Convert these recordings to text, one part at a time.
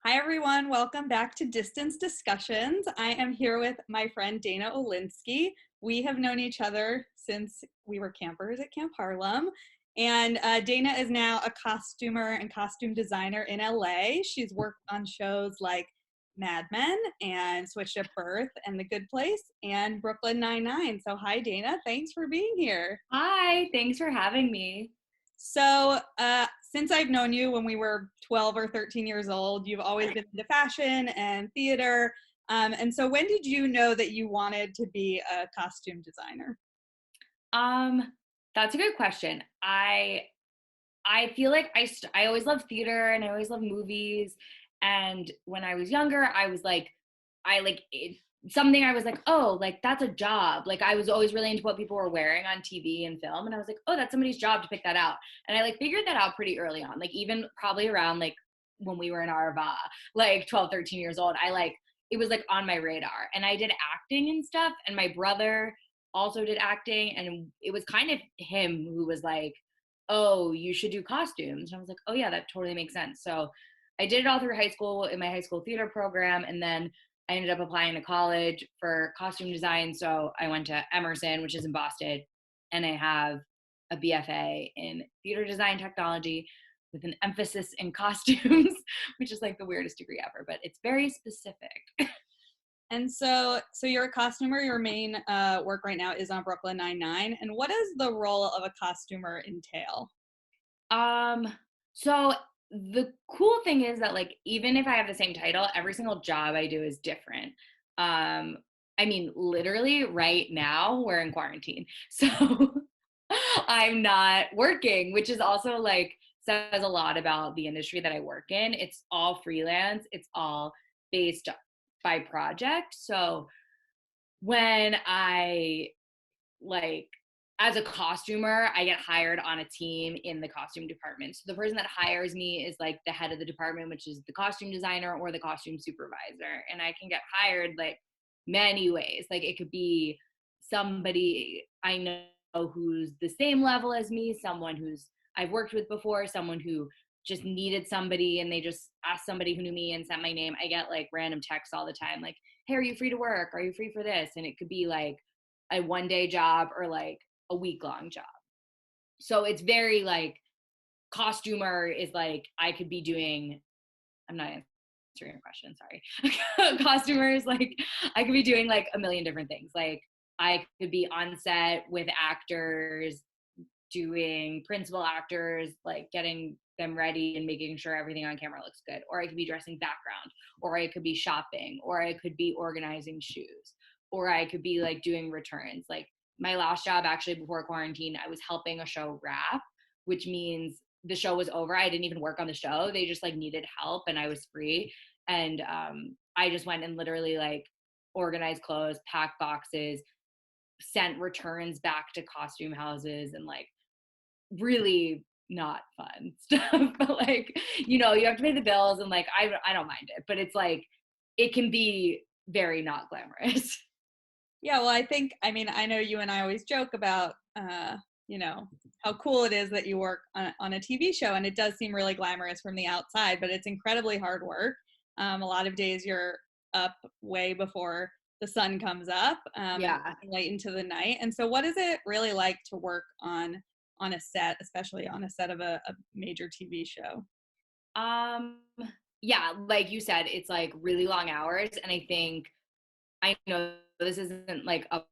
Hi, everyone. Welcome back to Distance Discussions. I am here with my friend Dana Olinsky. We have known each other since we were campers at Camp Harlem. And Dana is now a costumer and costume designer in LA. She's worked on shows like Mad Men and Switched at Birth and The Good Place and Brooklyn Nine-Nine. So hi, Dana. Thanks for being here. Hi, thanks for having me. So, since I've known you when we were 12 or 13 years old, you've always been into fashion and theater. And so, when did you know that you wanted to be a costume designer? Um, that's a good question. I feel like I always loved theater and I always loved movies. And when I was younger, I was like, I like it, something I was like, oh, like that's a job. Like I was always really into what people were wearing on TV and film, and I was like, oh, that's somebody's job to pick that out. And I like figured that out pretty early on, like even probably around like when we were in Arva, like 12, 13 years old. I like it was like on my radar, and I did acting and stuff. And my brother also did acting, and it was kind of him who was like, oh, you should do costumes. And I was like, oh yeah, that totally makes sense. So I did it all through high school in my high school theater program. And then I ended up applying to college for costume design. So I went to Emerson, which is in Boston, and I have a BFA in theater design technology with an emphasis in costumes, which is like the weirdest degree ever, but it's very specific. And so you're a costumer. Your main work right now is on Brooklyn Nine-Nine. And what does the role of a costumer entail? Um, so the cool thing is that like even if I have the same title, every single job I do is different. Um, I mean, literally right now we're in quarantine. So I'm not working, which is also like says a lot about the industry that I work in. It's all freelance. It's all based by project. So when I like as a costumer, I get hired on a team in the costume department. So the person that hires me is like the head of the department, which is the costume designer or the costume supervisor. And I can get hired like many ways. Like it could be somebody I know who's the same level as me, someone who's I've worked with before, someone who just needed somebody and they just asked somebody who knew me and sent my name. I get like random texts all the time like, hey, are you free to work? Are you free for this? And it could be like a 1 day job or like a week long job. So it's very like costumer is like I could be doing, I'm not answering your question, sorry. Costumer is like I could be doing like a million different things. Like I could be on set with actors, doing principal actors, like getting them ready and making sure everything on camera looks good. Or I could be dressing background, or I could be shopping, or I could be organizing shoes, or I could be like doing returns. Like my last job actually before quarantine, I was helping a show wrap, which means the show was over. I didn't even work on the show. They just like needed help and I was free. And I just went and literally like organized clothes, packed boxes, sent returns back to costume houses, and like really not fun stuff. But like, you have to pay the bills, and like I don't mind it, but it's like it can be very not glamorous. Yeah, well, I know you and I always joke about, you know, how cool it is that you work on a TV show, and it does seem really glamorous from the outside, but it's incredibly hard work. A lot of days you're up way before the sun comes up, and Yeah. late into the night. And so, what is it really like to work on a set, especially on a set of a major TV show? Um yeah, like you said, it's like really long hours, and I think I know this isn't like a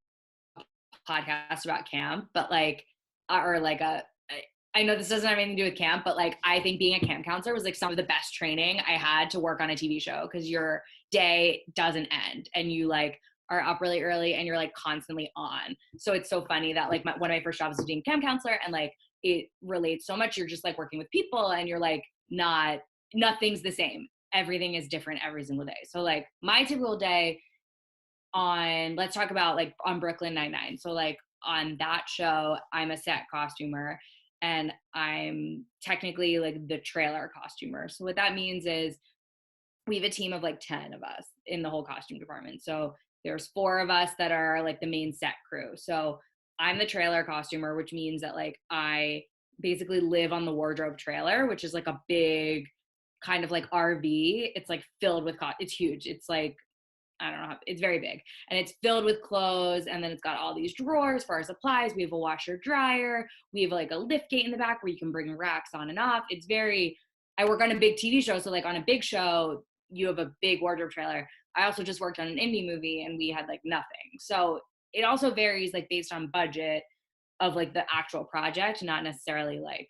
podcast about camp, but like, or like I know this doesn't have anything to do with camp, but like, I think being a camp counselor was like some of the best training I had to work on a TV show because your day doesn't end and you like are up really early and you're like constantly on. So it's so funny that like one of my first jobs was being camp counselor, and like it relates so much. You're just like working with people and you're like, nothing's the same. Everything is different every single day. So like my typical day on, let's talk about like on Brooklyn Nine-Nine. So like on that show, I'm a set costumer and I'm technically like the trailer costumer. So what that means is we have a team of like 10 of us in the whole costume department. So there's 4 of us that are like the main set crew. So I'm the trailer costumer, which means that like I basically live on the wardrobe trailer, which is like a big kind of like RV. It's like filled with it's huge. It's like, I don't know, it's very big, and it's filled with clothes, and then it's got all these drawers for our supplies. We have a washer dryer. We have like a lift gate in the back where you can bring racks on and off. It's very, I work on a big TV show, so like on a big show, you have a big wardrobe trailer. I also just worked on an indie movie and we had like nothing. So it also varies like based on budget of like the actual project, not necessarily like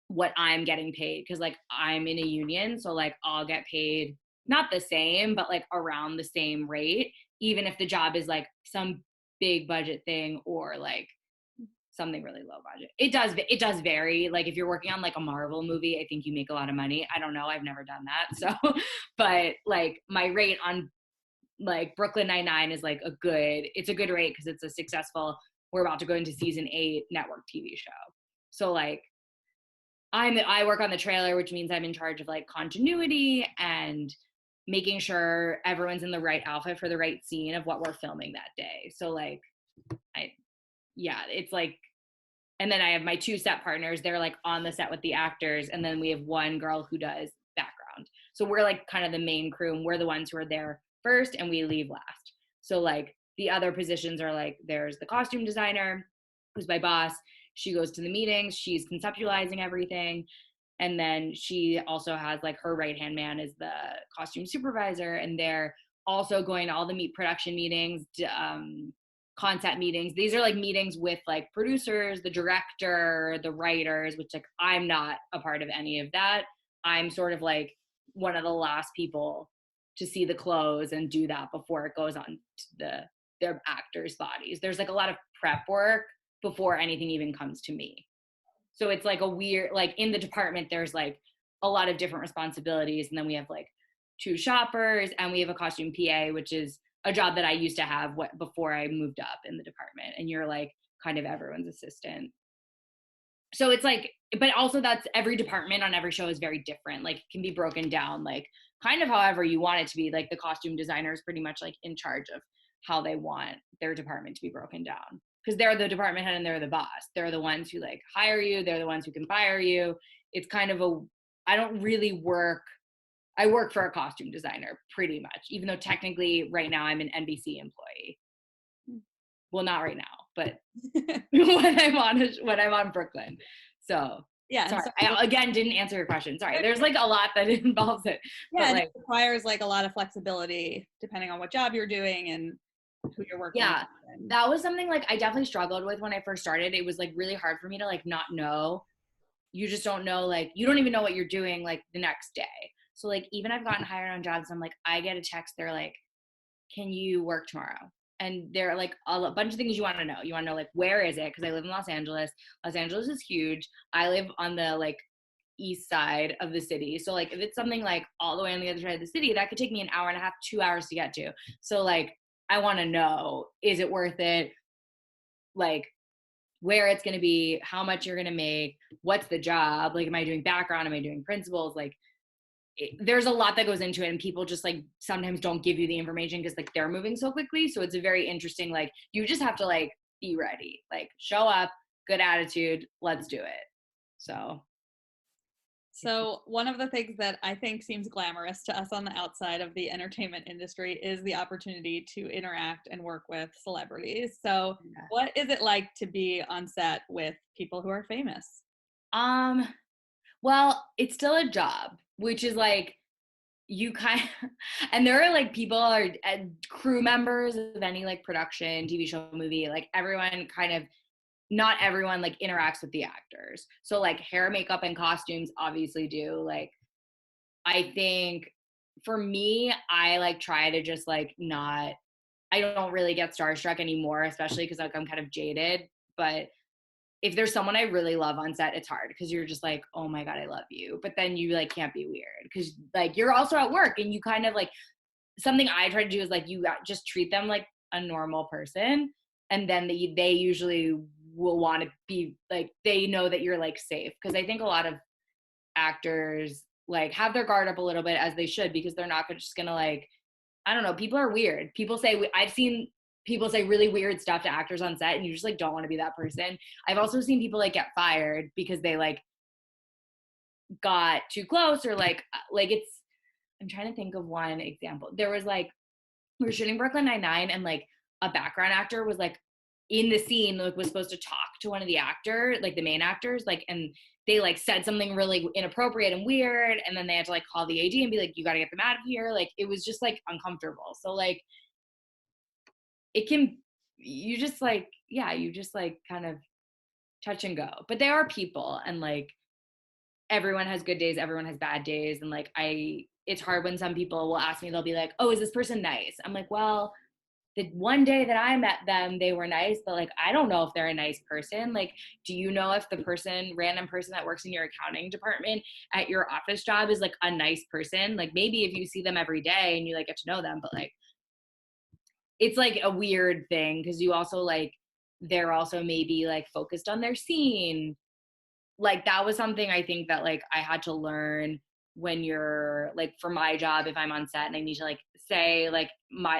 what I'm getting paid. Cause like I'm in a union, so like I'll get paid not the same, but like around the same rate, even if the job is like some big budget thing or like something really low budget. It does vary. Like if you're working on like a Marvel movie, I think you make a lot of money. I don't know. I've never done that. So, but like my rate on like Brooklyn Nine-Nine is like it's a good rate because it's a successful, we're about to go into season 8 network TV show. So like I work on the trailer, which means I'm in charge of like continuity and making sure everyone's in the right outfit for the right scene of what we're filming that day. So like it's like, and then I have my 2 set partners. They're like on the set with the actors. And then we have one girl who does background. So we're like kind of the main crew, and we're the ones who are there first and we leave last. So like the other positions are like, there's the costume designer, who's my boss. She goes to the meetings, she's conceptualizing everything. And then she also has like her right-hand man is the costume supervisor, and they're also going to all the production meetings, concept meetings. These are like meetings with like producers, the director, the writers, which like I'm not a part of any of that. I'm sort of like one of the last people to see the clothes and do that before it goes on to their actors' bodies. There's like a lot of prep work before anything even comes to me. So it's like a weird, like in the department, there's like a lot of different responsibilities. And then we have like 2 shoppers, and we have a costume PA, which is a job that I used to have before I moved up in the department. And you're like kind of everyone's assistant. So it's like, but also that's every department on every show is very different. Like it can be broken down, like kind of however you want it to be. Like the costume designer is pretty much like in charge of how they want their department to be broken down. Because they're the department head and they're the boss. They're the ones who like hire you. They're the ones who can fire you. It's kind of I don't really work. I work for a costume designer pretty much, even though technically right now I'm an NBC employee. Well, not right now, but when I'm on Brooklyn. So Yeah. sorry, So, I again didn't answer your question. Sorry. There's like a lot that involves it. Yeah, but like, it requires like a lot of flexibility depending on what job you're doing and who you're working yeah, with. that was something like I definitely struggled with when I first started. It was like really hard for me to like not know. You just don't know, like you don't even know what you're doing like the next day. So like even I've gotten hired on jobs, I'm like, I get a text, they're like, can you work tomorrow? And they're like a bunch of things you want to know. You want to know like, where is it? Because I live in Los Angeles. Los Angeles is huge. I live on the like east side of the city. So like if it's something like all the way on the other side of the city, that could take me an hour and a half, 2 hours to get to. So like I want to know, is it worth it? Like where it's going to be, how much you're going to make, what's the job? Like, am I doing background? Am I doing principals? Like there's a lot that goes into it, and people just like sometimes don't give you the information because like they're moving so quickly. So it's a very interesting, like you just have to like be ready, like show up, good attitude, let's do it. So one of the things that I think seems glamorous to us on the outside of the entertainment industry is the opportunity to interact and work with celebrities. So yeah. What is it like to be on set with people who are famous? Well, it's still a job, which is like you kind of, and there are like people are crew members of any like production, TV show, movie, like everyone kind of, not everyone like interacts with the actors. So like hair, makeup, and costumes obviously do. Like I think for me, I like try to just like not, I don't really get starstruck anymore, especially because like I'm kind of jaded. But if there's someone I really love on set, it's hard because you're just like, oh my God, I love you. But then you like can't be weird because like you're also at work, and you kind of like, something I try to do is like you just treat them like a normal person, and then they usually will want to be like, they know that you're like safe. Because I think a lot of actors like have their guard up a little bit, as they should, because they're not just gonna like, I don't know, people are weird. People say, I've seen people say really weird stuff to actors on set, and you just like don't want to be that person. I've also seen people like get fired because they like got too close, or like it's, I'm trying to think of one example. There was like, we were shooting Brooklyn Nine-Nine, and like a background actor was like in the scene, like was supposed to talk to one of the actor, like the main actors, like, and they like said something really inappropriate and weird, and then they had to like call the AD and be like, you got to get them out of here. Like it was just like uncomfortable. So like it can, you just like, yeah, you just like kind of touch and go. But they are people, and like everyone has good days, everyone has bad days, and like it's hard when some people will ask me, they'll be like, oh, is this person nice? I'm like, well, the one day that I met them, they were nice, but like, I don't know if they're a nice person. Like, do you know if the random person that works in your accounting department at your office job is like a nice person? Like, maybe if you see them every day and you like get to know them, but like, it's like a weird thing because you also like, they're also maybe like focused on their scene. Like that was something I think that like I had to learn when you're like, for my job, if I'm on set and I need to like say like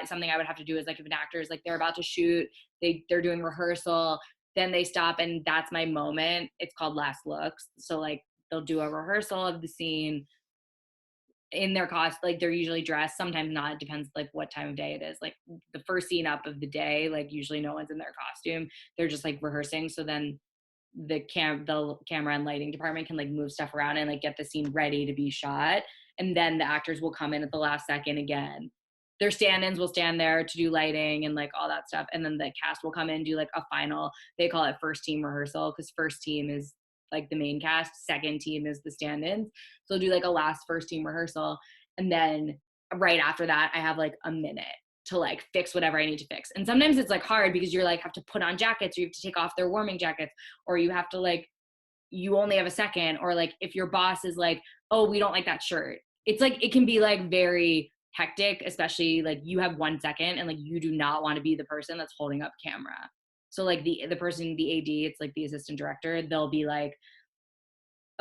something I would have to do is like, if an actor is like, they're about to shoot, they're doing rehearsal, then they stop, and that's my moment. It's called last looks. So like they'll do a rehearsal of the scene in their cost, like they're usually dressed, sometimes not, it depends like what time of day it is. Like the first scene up of the day, like usually no one's in their costume, they're just like rehearsing. So then the camera and lighting department can like move stuff around and like get the scene ready to be shot, and then the actors will come in at the last second again. Their stand-ins will stand there to do lighting and like all that stuff, and then the cast will come in and do like a final, they call it first team rehearsal, because first team is like the main cast, second team is the stand-ins. So they'll do like a last first team rehearsal, and then right after that I have like a minute to like fix whatever I need to fix. And sometimes it's like hard because you're like have to put on jackets, or you have to take off their warming jackets, or you have to like, you only have a second, or like if your boss is like, oh, we don't like that shirt. It's like, it can be like very hectic, especially like you have 1 second and like you do not want to be the person that's holding up camera. So like the person, the AD, it's like the assistant director, they'll be like,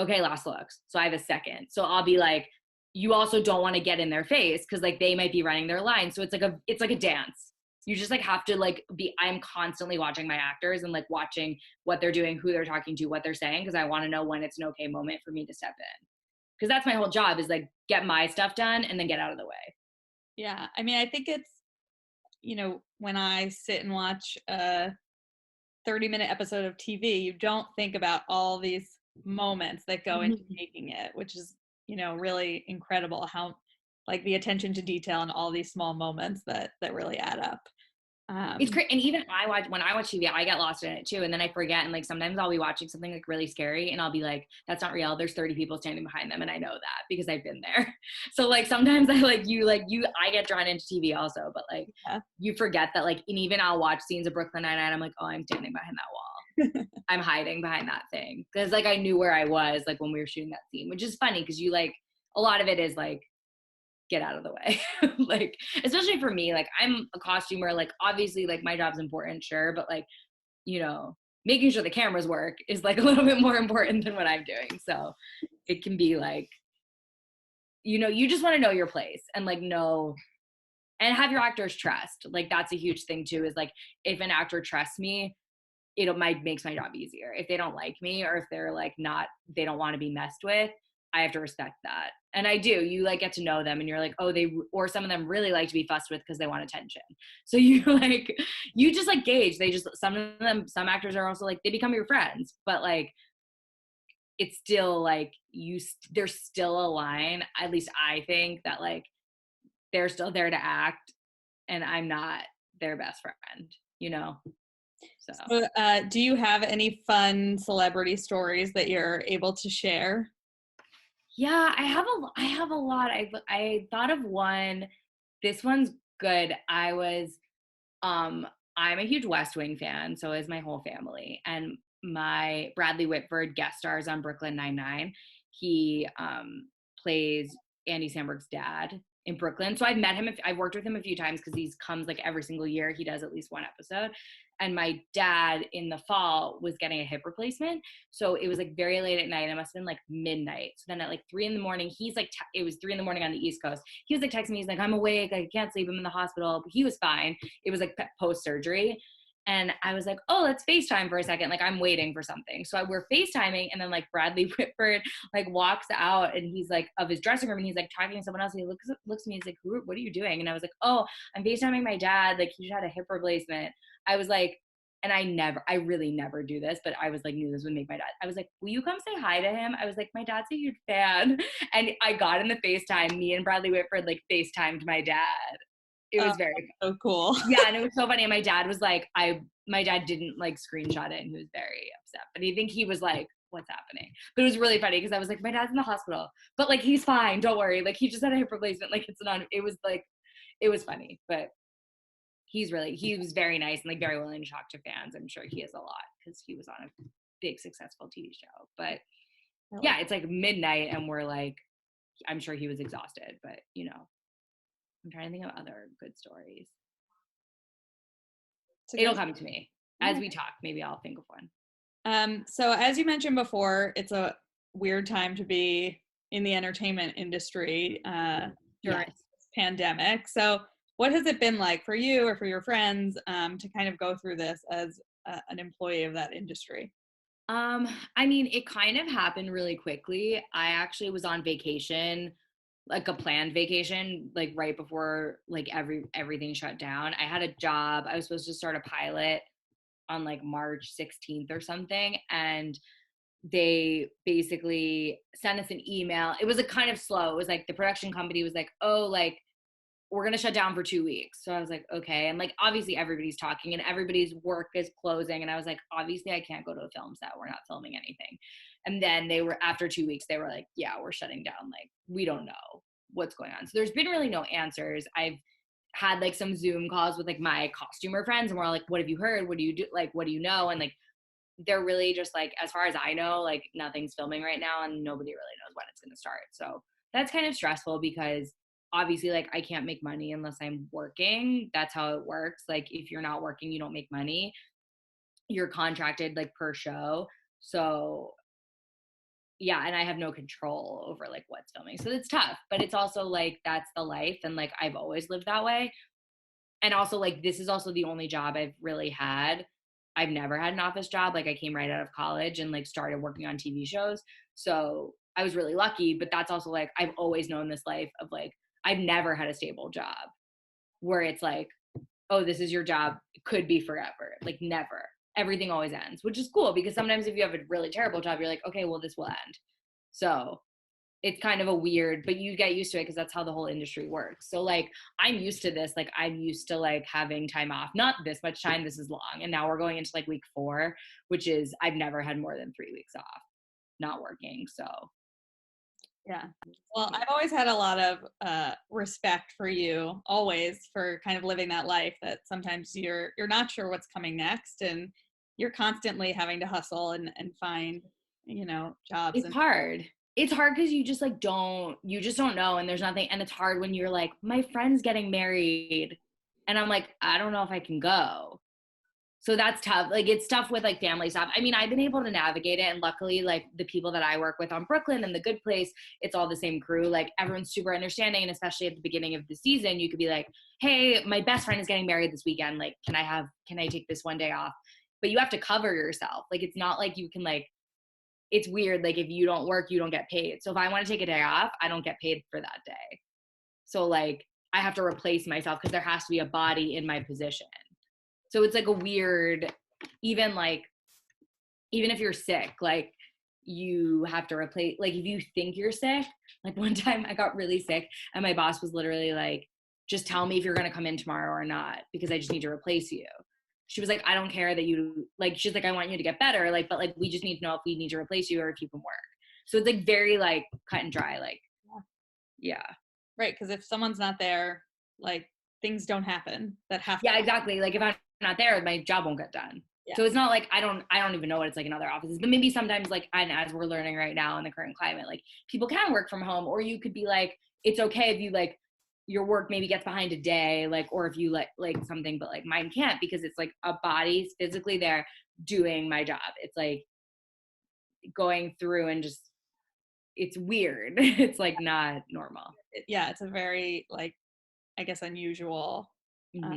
okay, last looks. So I have a second. So I'll be like, you also don't want to get in their face because like they might be running their line. So it's like a dance. You just like have to like I'm constantly watching my actors and like watching what they're doing, who they're talking to, what they're saying, because I want to know when it's an okay moment for me to step in. Because that's my whole job, is like get my stuff done and then get out of the way. Yeah. I mean, I think it's, when I sit and watch a 30-minute episode of TV, you don't think about all these moments that go into making it, which is, really incredible how like the attention to detail and all these small moments that really add up. It's great. And even when I watch TV, I get lost in it too. And then I forget. And like, sometimes I'll be watching something like really scary and I'll be like, that's not real. There's 30 people standing behind them. And I know that because I've been there. So like, sometimes I get drawn into TV also, but like Yeah. you forget that like, and even I'll watch scenes of Brooklyn Nine-Nine. I'm like, oh, I'm standing behind that wall. I'm hiding behind that thing. Cause like, I knew where I was like when we were shooting that scene, which is funny. Cause you like, a lot of it is like, get out of the way. Like, especially for me, like I'm a costumer, like obviously like my job's important, sure, but like, making sure the cameras work is like a little bit more important than what I'm doing. So it can be like, you just want to know your place and like know and have your actors trust. Like that's a huge thing too, is like if an actor trusts me, makes my job easier. If they don't like me, or if they're like they don't want to be messed with, I have to respect that. And I do. You like get to know them and you're like, oh, or some of them really like to be fussed with because they want attention. So you like, you just like gauge. Some actors are also like, they become your friends, but like, it's still like there's still a line. At least I think that like, they're still there to act and I'm not their best friend, So. So, do you have any fun celebrity stories that you're able to share? Yeah, I have a lot. I thought of one. This one's good. I'm a huge West Wing fan, so is my whole family. And my Bradley Whitford guest stars on Brooklyn Nine-Nine. He plays Andy Samberg's dad in Brooklyn. So I've met him. I've worked with him a few times because he comes like every single year. He does at least one episode. And my dad in the fall was getting a hip replacement. So it was like very late at night. It must have been like midnight. So then at like 3 a.m, he's like, it was 3 a.m. on the East Coast. He was like texting me. He's like, I'm awake. I can't sleep. I'm in the hospital. But he was fine. It was like post-surgery. And I was like, oh, let's FaceTime for a second. Like I'm waiting for something. So we're FaceTiming, and then like Bradley Whitford like walks out, and he's like of his dressing room, and he's like talking to someone else. And he looks at me, he's like, what are you doing? And I was like, oh, I'm FaceTiming my dad. Like he just had a hip replacement. I was like, and I really never do this, but I was like, knew this would make my dad. I was like, will you come say hi to him? I was like, my dad's a huge fan. And I got in the FaceTime, me and Bradley Whitford like FaceTimed my dad. It Oh, was very, so cool. yeah, and it was so funny. And my dad was like, my dad didn't like screenshot it, and he was very upset. But I think he was like, what's happening? But it was really funny because I was like, my dad's in the hospital, but like he's fine, don't worry. Like he just had a hip replacement. Like it's not. It was like, it was funny, but he was very nice and like very willing to talk to fans. I'm sure he has a lot because he was on a big successful TV show. But yeah, it's like midnight, and we're like, I'm sure he was exhausted, but you know, I'm trying to think of other good stories. It'll come to me as we talk. Maybe I'll think of one. So as you mentioned before, it's a weird time to be in the entertainment industry during Yes. this pandemic. So what has it been like for you or for your friends to kind of go through this as an employee of that industry? I mean, it kind of happened really quickly. I actually was on vacation, like a planned vacation, like right before like everything shut down. I had a job. I was supposed to start a pilot on like March 16th or something, and they basically sent us an email. It was a kind of slow. It was like the production company was like, "Oh, like we're going to shut down for 2 weeks." So I was like, okay. And like, obviously everybody's talking and everybody's work is closing. And I was like, obviously I can't go to a film set. We're not filming anything. And then after 2 weeks, they were like, yeah, we're shutting down. Like, we don't know what's going on. So there's been really no answers. I've had like some Zoom calls with like my costumer friends, and we're all like, what have you heard? What do you do? Like, what do you know? And like, they're really just like, as far as I know, like nothing's filming right now and nobody really knows when it's going to start. So that's kind of stressful because obviously like I can't make money unless I'm working. That's how it works. Like if you're not working, you don't make money. You're contracted like per show. So yeah, and I have no control over like what's filming. So it's tough, but it's also like that's the life, and like I've always lived that way. And also like this is also the only job I've really had. I've never had an office job. Like I came right out of college and like started working on TV shows. So I was really lucky, but that's also like I've always known this life of like I've never had a stable job where it's like, oh, this is your job. It could be forever. Like never. Everything always ends, which is cool because sometimes if you have a really terrible job, you're like, okay, well, this will end. So it's kind of a weird, but you get used to it because that's how the whole industry works. So like I'm used to this. Like I'm used to like having time off, not this much time, this is long. And now we're going into like week 4, which is I've never had more than 3 weeks off not working. So Yeah. Well, I've always had a lot of respect for you, always, for kind of living that life that sometimes you're not sure what's coming next, and you're constantly having to hustle and find, jobs. it's And hard. It's hard because you just don't know. And there's nothing. And it's hard when you're like, my friend's getting married. And I'm like, I don't know if I can go. So that's tough. Like it's tough with like family stuff. I mean, I've been able to navigate it, and luckily like the people that I work with on Brooklyn and The Good Place, it's all the same crew. Like everyone's super understanding, and especially at the beginning of the season, you could be like, "Hey, my best friend is getting married this weekend. Like, can I take this one day off?" But you have to cover yourself. Like it's not like you can like it's weird like if you don't work, you don't get paid. So if I want to take a day off, I don't get paid for that day. So like I have to replace myself because there has to be a body in my position. So it's like a weird, even like, even if you're sick, like you have to replace, like if you think you're sick, like one time I got really sick and my boss was literally like, just tell me if you're going to come in tomorrow or not, because I just need to replace you. She was like, I don't care that you like, she's like, I want you to get better. Like, but like, we just need to know if we need to replace you or if you can work. So it's like very like cut and dry. Like, yeah. right, because if someone's not there, like things don't happen that have to Yeah, happen. exactly. Like if I'm not there, my job won't get done. Yeah. So it's not like I don't even know what it's like in other offices, but maybe sometimes like, and as we're learning right now in the current climate, like people can work from home, or you could be like, it's okay if you like your work maybe gets behind a day, like, or if you like something, but like mine can't because it's like a body's physically there doing my job. It's like going through and just, it's weird. It's like not normal. Yeah, it's a very like, I guess, unusual, uh,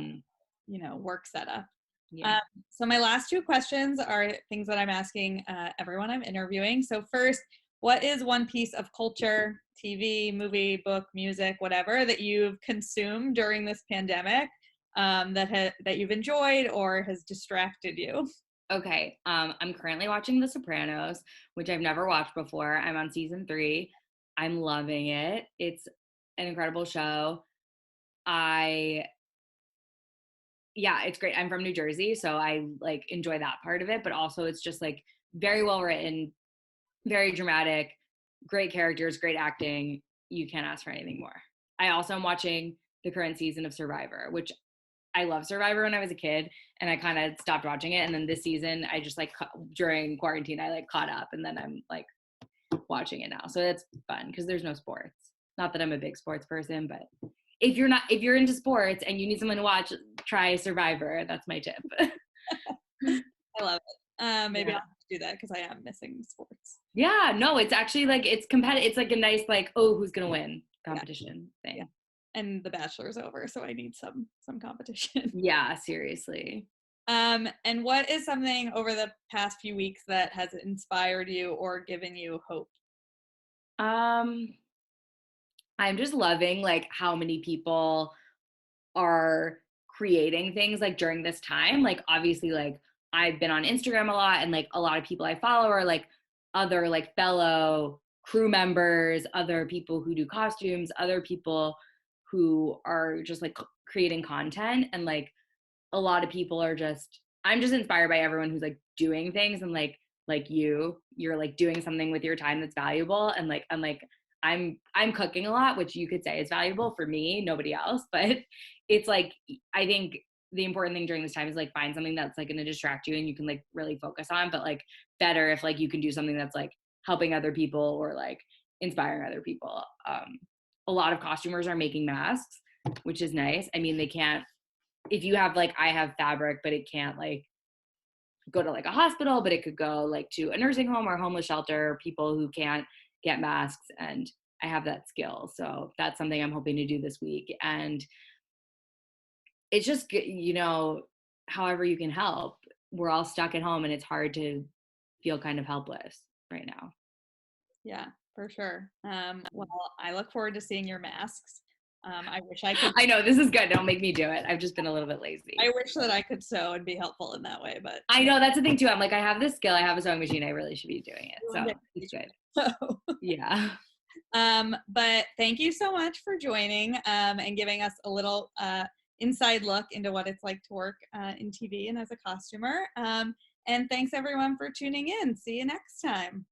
Hmm. work setup. Yeah. Um, so my last two questions are things that I'm asking everyone I'm interviewing. So first, what is one piece of culture, TV, movie, book, music, whatever that you've consumed during this pandemic that you've enjoyed or has distracted you? Okay. I'm currently watching The Sopranos, which I've never watched before. I'm on season 3. I'm loving it. It's an incredible show. I Yeah, it's great. I'm from New Jersey, so I like enjoy that part of it, but also it's just like very well written, very dramatic, great characters, great acting. You can't ask for anything more. I also am watching the current season of Survivor, which I love Survivor when I was a kid, and I kind of stopped watching it. And then this season, I just like during quarantine, I like caught up, and then I'm like watching it now. So that's fun because there's no sports. Not that I'm a big sports person, but if you're into sports and you need someone to watch, try Survivor. That's my tip. I love it. Maybe I'll Yeah. have to do that because I am missing sports. Yeah, no, it's actually like it's competitive. It's like a nice like, oh, who's gonna win Yeah, competition yeah. thing. And The Bachelor's over, so I need some competition. Yeah, seriously. And what is something over the past few weeks that has inspired you or given you hope? Um, I'm just loving like how many people are creating things like during this time. Like obviously like I've been on Instagram a lot and like a lot of people I follow are like other like fellow crew members, other people who do costumes, other people who are just like creating content and like a lot of people are just I'm just inspired by everyone who's like doing things and like you're like doing something with your time that's valuable and like I'm cooking a lot, which you could say is valuable for me, nobody else, but it's like I think the important thing during this time is like find something that's like going to distract you and you can like really focus on, but like better if like you can do something that's like helping other people or like inspiring other people. A lot of costumers are making masks, which is nice. I mean, they can't if you have like I have fabric, but it can't like go to like a hospital, but it could go like to a nursing home or homeless shelter, people who can't get masks. And I have that skill. So that's something I'm hoping to do this week. And it's just, however you can help. We're all stuck at home and it's hard to feel kind of helpless right now. Yeah, for sure. Well, I look forward to seeing your masks. I wish I could. I know this is good. Don't make me do it. I've just been a little bit I lazy. wish that I could sew and be helpful in that way, but I know that's the thing too. I'm like, I have this skill. I have a sewing machine. I really should be doing it. one So day. it's good. So, Yeah. but thank you so much for joining and giving us a little inside look into what it's like to work in TV and as a costumer. And thanks everyone for tuning in. See you next time.